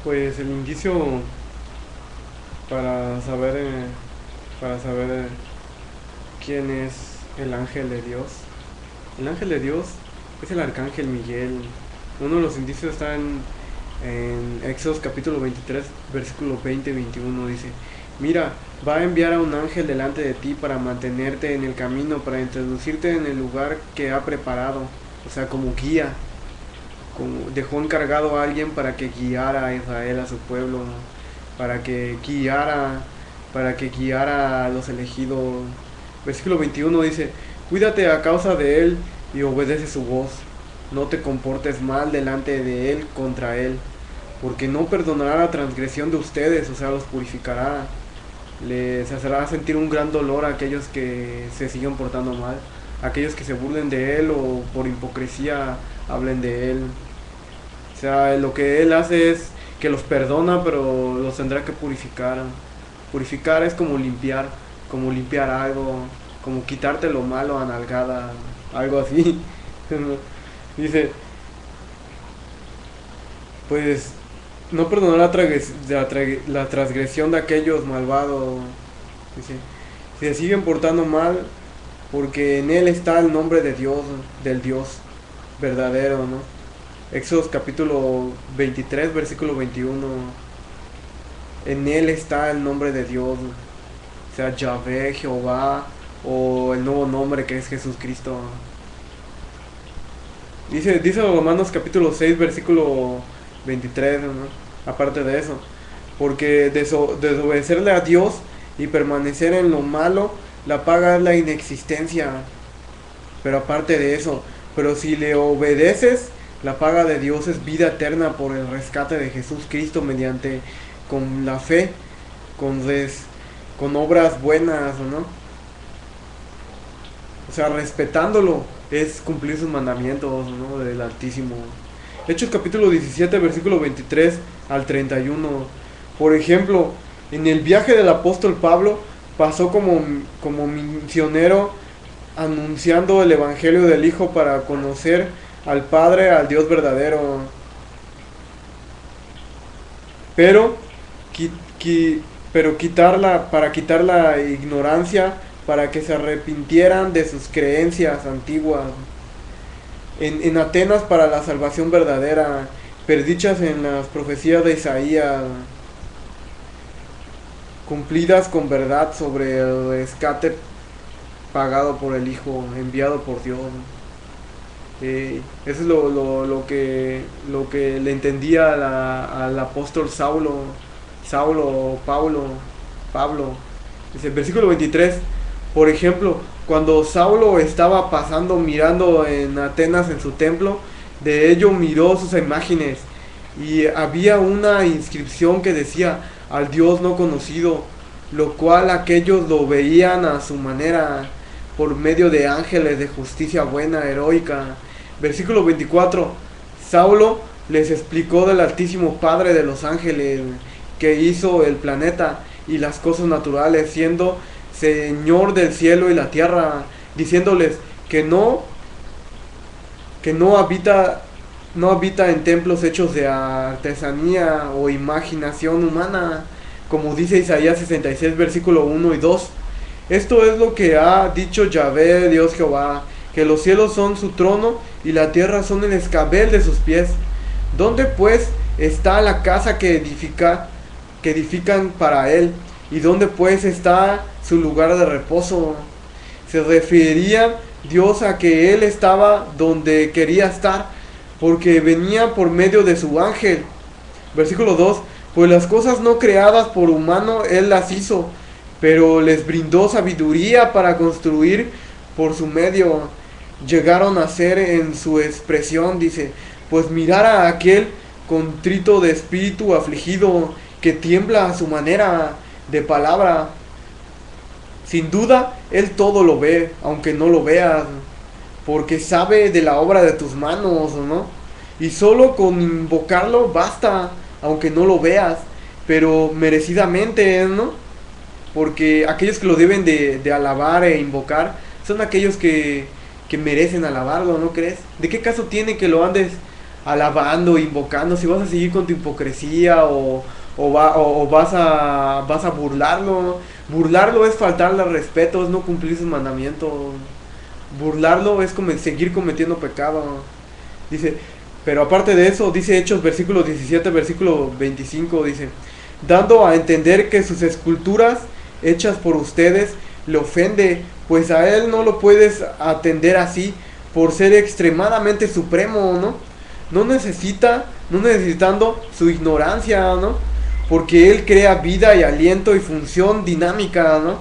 Pues el indicio para saber, para saber quién es el ángel de Dios. El ángel de Dios es el arcángel Miguel. Uno de los indicios está en Éxodo capítulo 23, versículo 20-21. Dice, mira, va a enviar a un ángel delante de ti para mantenerte en el camino, para introducirte en el lugar que ha preparado. O sea, como guía. Como dejó encargado a alguien para que guiara a Israel, a su pueblo, para que guiara a los elegidos. Versículo 21 dice, cuídate a causa de él y obedece su voz. No te comportes mal delante de él contra él, porque no perdonará la transgresión de ustedes, o sea, los purificará. Les hará sentir un gran dolor a aquellos que se siguen portando mal, a aquellos que se burlen de él o por hipocresía hablen de él. O sea, lo que él hace es que los perdona, pero los tendrá que purificar. Purificar es como limpiar algo, como quitarte lo malo a nalgada, algo así. Dice, pues no perdonará la transgresión de aquellos malvados. Dice, si se siguen portando mal, porque en él está el nombre de Dios, del Dios verdadero, ¿no? Éxodo capítulo 23, versículo 21. En él está el nombre de Dios, sea Yahvé, Jehová, o el nuevo nombre que es Jesucristo. Dice Romanos capítulo 6, versículo 23, ¿no? Aparte de eso, porque desobedecerle a Dios y permanecer en lo malo, la paga es la inexistencia. Pero aparte de eso, pero si le obedeces, la paga de Dios es vida eterna por el rescate de Jesús Cristo mediante con la fe, con, con obras buenas, ¿no? O sea, respetándolo es cumplir sus mandamientos, ¿no? Del Altísimo. Hechos capítulo 17, versículo 23 al 31. Por ejemplo, en el viaje del apóstol Pablo pasó como misionero anunciando el evangelio del Hijo para conocer al Padre, al Dios verdadero. Pero, qui, qui, pero para quitar la ignorancia, para que se arrepintieran de sus creencias antiguas. En Atenas para la salvación verdadera, perdichas en las profecías de Isaías, cumplidas con verdad sobre el rescate pagado por el Hijo, enviado por Dios. Eso es lo que le entendía al apóstol Pablo. Dice, versículo 23, por ejemplo, cuando Saulo estaba pasando mirando en Atenas en su templo, de ello miró sus imágenes y había una inscripción que decía al Dios no conocido, lo cual aquellos lo veían a su manera por medio de ángeles de justicia buena, heroica. Versículo 24, Saulo les explicó del Altísimo Padre de los ángeles que hizo el planeta y las cosas naturales, siendo Señor del cielo y la tierra, diciéndoles que no habita en templos hechos de artesanía o imaginación humana, como dice Isaías 66, versículo 1 y 2. Esto es lo que ha dicho Yahvé, Dios Jehová, que los cielos son su trono y la tierra son el escabel de sus pies. ¿Dónde pues está la casa que edifican para él? ¿Y dónde pues está su lugar de reposo? Se refería Dios a que él estaba donde quería estar, porque venía por medio de su ángel. Versículo 2, pues las cosas no creadas por humano él las hizo, pero les brindó sabiduría para construir por su medio. Llegaron a ser en su expresión, dice, pues mirar a aquel contrito de espíritu afligido que tiembla a su manera de palabra. Sin duda, él todo lo ve, aunque no lo veas, porque sabe de la obra de tus manos, ¿no? Y solo con invocarlo basta, aunque no lo veas, pero merecidamente, ¿no? Porque aquellos que lo deben de alabar e invocar son aquellos que merecen alabarlo, ¿no crees? ¿De qué caso tiene que lo andes alabando, invocando, si vas a seguir con tu hipocresía o vas a burlarlo. Burlarlo es faltarle al respeto, es no cumplir sus mandamientos. Burlarlo es como seguir cometiendo pecado. Dice, pero aparte de eso, dice Hechos versículo 17, versículo 25, dice, dando a entender que sus esculturas hechas por ustedes le ofende, pues a él no lo puedes atender así por ser extremadamente supremo, ¿no? No necesitando su ignorancia, ¿no? Porque él crea vida y aliento y función dinámica, ¿no?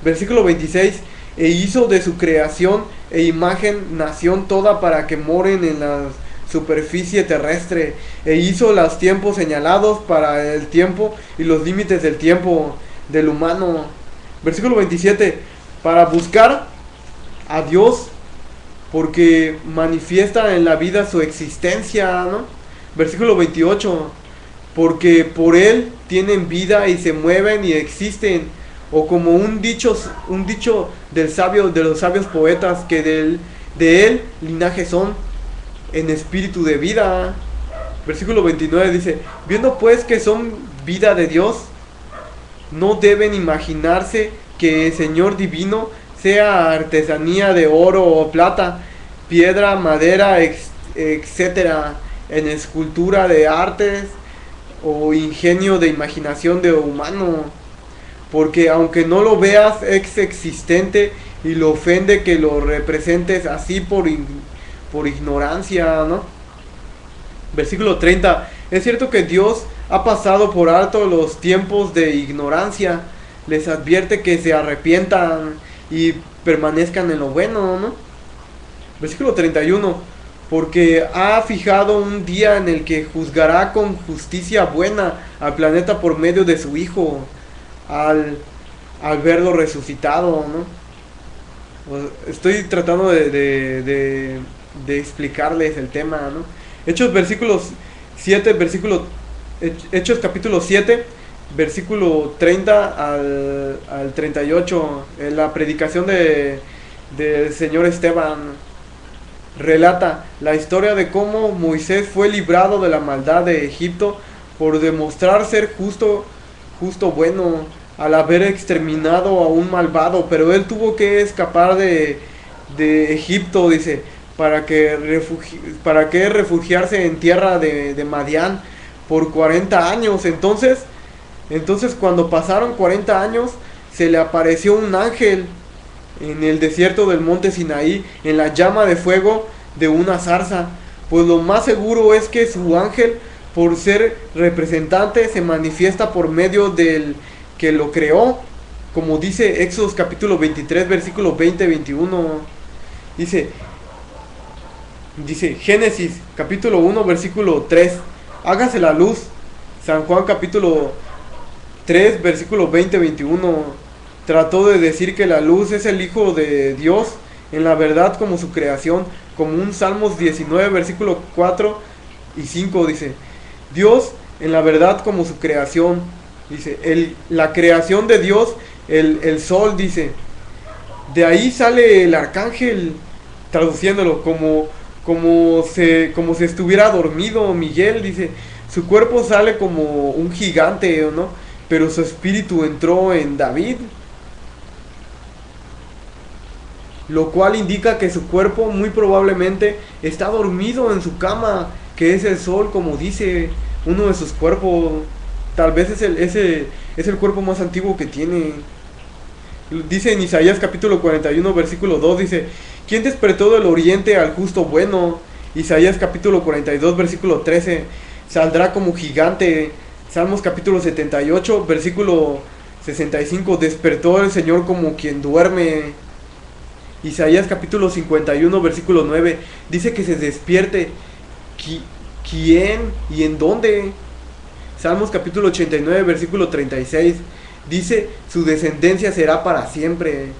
Versículo 26, e hizo de su creación e imagen nación toda para que moren en la superficie terrestre, e hizo los tiempos señalados para el tiempo y los límites del tiempo del humano. Versículo 27, para buscar a Dios porque manifiesta en la vida su existencia, ¿no? Versículo 28, porque por él tienen vida y se mueven y existen, o como un dicho del sabio, de los sabios poetas, que de él linaje son en espíritu de vida. Versículo 29 dice, viendo pues que son vida de Dios, no deben imaginarse que el Señor divino sea artesanía de oro o plata, piedra, madera, etcétera, en escultura de artes o ingenio de imaginación de humano, porque aunque no lo veas es existente y lo ofende que lo representes así por ignorancia, ¿no? Versículo 30, es cierto que Dios ha pasado por alto los tiempos de ignorancia, les advierte que se arrepientan y permanezcan en lo bueno, ¿no? Versículo 31, porque ha fijado un día en el que juzgará con justicia buena al planeta por medio de su Hijo, al verlo resucitado, ¿no? Estoy tratando de explicarles el tema, ¿no? Hechos versículos 7, Hechos capítulo 7, versículo 30 al 38, en la predicación del Señor Esteban, relata la historia de cómo Moisés fue librado de la maldad de Egipto por demostrar ser justo bueno, al haber exterminado a un malvado, pero él tuvo que escapar de Egipto, dice, para que refugiarse en tierra de Madián por 40 años. Entonces cuando pasaron 40 años, se le apareció un ángel en el desierto del monte Sinaí, en la llama de fuego de una zarza. Pues lo más seguro es que su ángel, por ser representante, se manifiesta por medio del que lo creó, como dice Éxodo capítulo 23, versículo 20-21. Dice Génesis capítulo 1, versículo 3, hágase la luz. San Juan capítulo 3, versículo 20-21. Trató de decir que la luz es el Hijo de Dios en la verdad como su creación, como un Salmos 19, versículo 4 y 5 dice, Dios en la verdad como su creación, dice, la creación de Dios, el sol, dice, de ahí sale el arcángel, traduciéndolo como si estuviera dormido. Miguel, dice, su cuerpo sale como un gigante, ¿no? Pero su espíritu entró en David, lo cual indica que su cuerpo muy probablemente está dormido en su cama, que es el sol, como dice uno de sus cuerpos. Tal vez es el cuerpo más antiguo que tiene. Dice en Isaías capítulo 41, versículo 2, dice, ¿quién despertó del oriente al justo bueno? Isaías capítulo 42, versículo 13, saldrá como gigante. Salmos capítulo 78, versículo 65, despertó el Señor como quien duerme. Isaías capítulo 51, versículo 9, dice que se despierte. ¿Quién y en dónde? Salmos capítulo 89, versículo 36, dice, su descendencia será para siempre.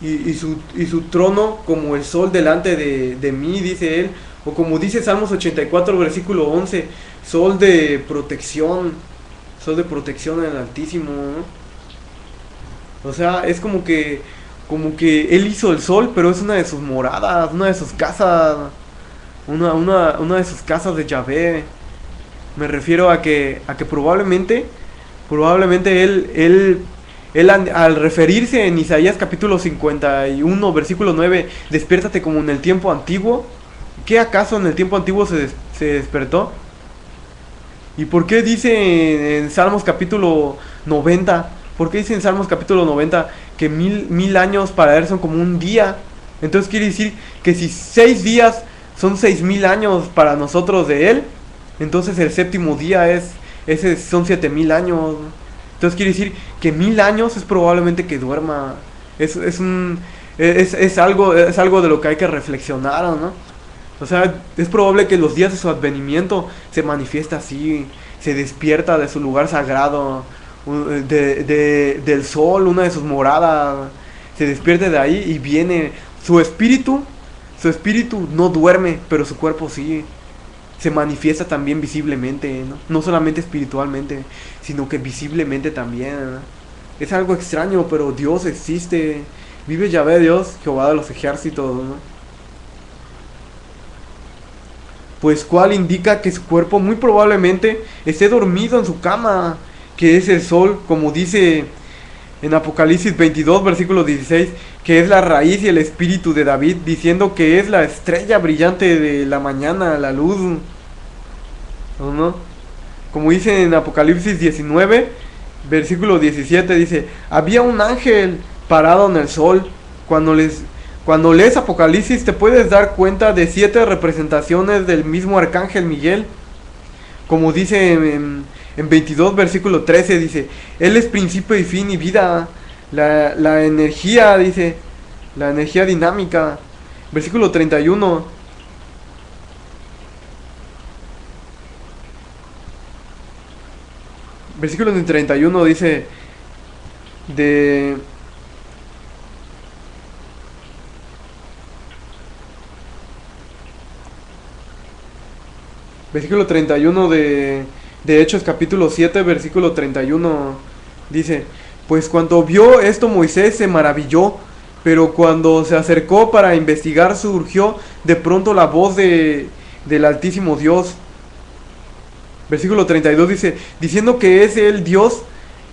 Y su trono como el sol delante de mí, dice él. O como dice Salmos 84, versículo 11, sol de protección en el Altísimo, ¿no? O sea, es como que él hizo el sol, pero es una de sus moradas, una de sus casas. una de sus casas de Yahvé. Me refiero a que probablemente él al referirse en Isaías capítulo 51, versículo 9, despiértate como en el tiempo antiguo. ¿Qué acaso en el tiempo antiguo se despertó? ¿Y por qué dice en Salmos capítulo 90? ¿Por qué dice en Salmos capítulo 90 que mil años para él son como un día? Entonces quiere decir que si 6 días son 6000 años para nosotros de él, entonces el séptimo día son 7000 años. Entonces quiere decir que 1000 años es probablemente que duerma. Es algo de lo que hay que reflexionar, ¿no? O sea, es probable que los días de su advenimiento se manifiesta así, se despierta de su lugar sagrado, del sol, una de sus moradas, se despierte de ahí y viene. Su espíritu no duerme, pero su cuerpo sí. Se manifiesta también visiblemente, ¿no? No solamente espiritualmente, sino que visiblemente también, ¿no? Es algo extraño, pero Dios existe. Vive Yahvé Dios, Jehová de los ejércitos, ¿no? Pues cual indica que su cuerpo muy probablemente esté dormido en su cama, que es el sol, como dice en Apocalipsis 22, versículo 16, que es la raíz y el espíritu de David, diciendo que es la estrella brillante de la mañana, la luz, ¿no? Como dice en Apocalipsis 19, versículo 17, dice, había un ángel parado en el sol. Cuando lees Apocalipsis te puedes dar cuenta de 7 representaciones del mismo arcángel Miguel. Como dice en 22 versículo 13, dice, él es principio y fin y vida. La energía, dice, la energía dinámica. Versículo 31. Versículo 31 dice de... Versículo 31 de Hechos capítulo 7, versículo 31 dice, pues cuando vio esto Moisés se maravilló, pero cuando se acercó para investigar surgió de pronto la voz del Altísimo Dios. Versículo 32 dice, diciendo que es el Dios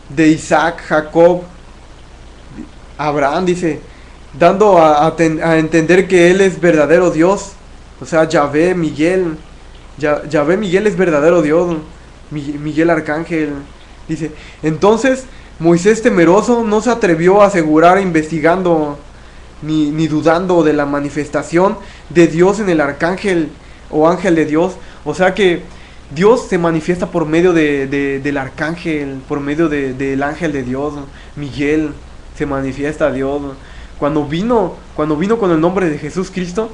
de Isaac, Jacob, Abraham, dice, dando a entender que él es verdadero Dios, o sea, Yahvé, Miguel. Yahvé Miguel es verdadero Dios, Miguel Arcángel. Dice, entonces Moisés temeroso no se atrevió a asegurar investigando ni dudando de la manifestación de Dios en el arcángel o ángel de Dios. O sea que Dios se manifiesta por medio del arcángel, por medio del ángel de Dios. Miguel se manifiesta a Dios. Cuando vino con el nombre de Jesús Cristo,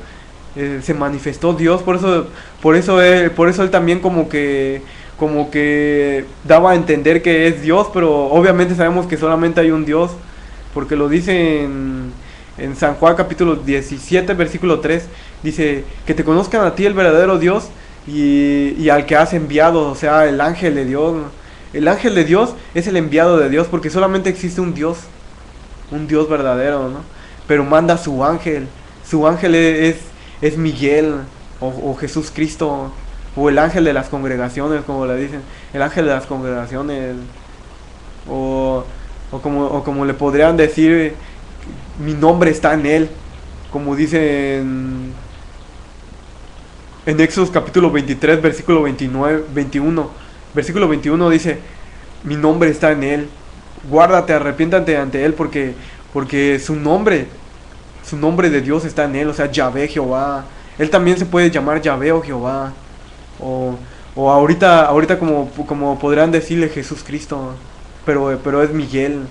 se manifestó Dios. Por eso él también como que daba a entender que es Dios, pero obviamente sabemos que solamente hay un Dios, porque lo dice en San Juan capítulo 17 versículo 3, dice que te conozcan a ti el verdadero Dios y al que has enviado, o sea, el ángel de Dios. El ángel de Dios es el enviado de Dios, porque solamente existe un Dios verdadero, ¿no? Pero manda a su ángel es Miguel o Jesús Cristo, o el ángel de las congregaciones, como le dicen, el ángel de las congregaciones, o como le podrían decir, mi nombre está en él, como dice en Éxodo capítulo 23 versículo 21. Versículo 21 dice, mi nombre está en él, guárdate, arrepiéntate ante él, porque su nombre de Dios está en él, o sea, Yahvé, Jehová. Él también se puede llamar Yahvé o Jehová, o ahorita como podrían decirle Jesús Cristo, pero es Miguel.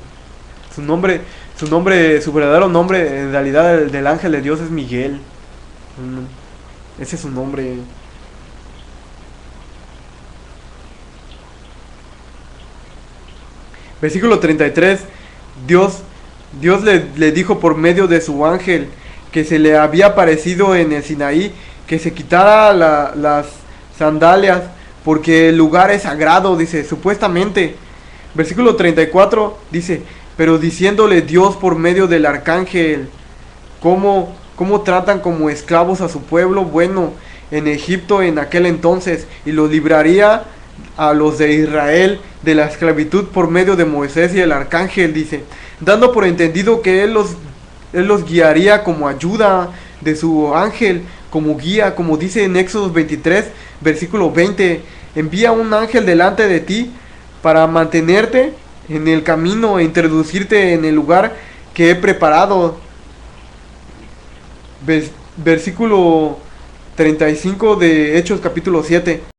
Su verdadero nombre en realidad del ángel de Dios es Miguel. Ese es su nombre. Versículo 33. Dios le dijo por medio de su ángel que se le había aparecido en el Sinaí, que se quitara las sandalias, porque el lugar es sagrado, dice, supuestamente. Versículo 34 dice, pero diciéndole Dios por medio del arcángel, ¿cómo tratan como esclavos a su pueblo? Bueno, en Egipto en aquel entonces, y los libraría a los de Israel de la esclavitud por medio de Moisés y el arcángel, dice, dando por entendido que él los guiaría como ayuda de su ángel, como guía, como dice en Éxodo 23, versículo 20, envía un ángel delante de ti para mantenerte en el camino e introducirte en el lugar que he preparado. Versículo 35 de Hechos capítulo 7.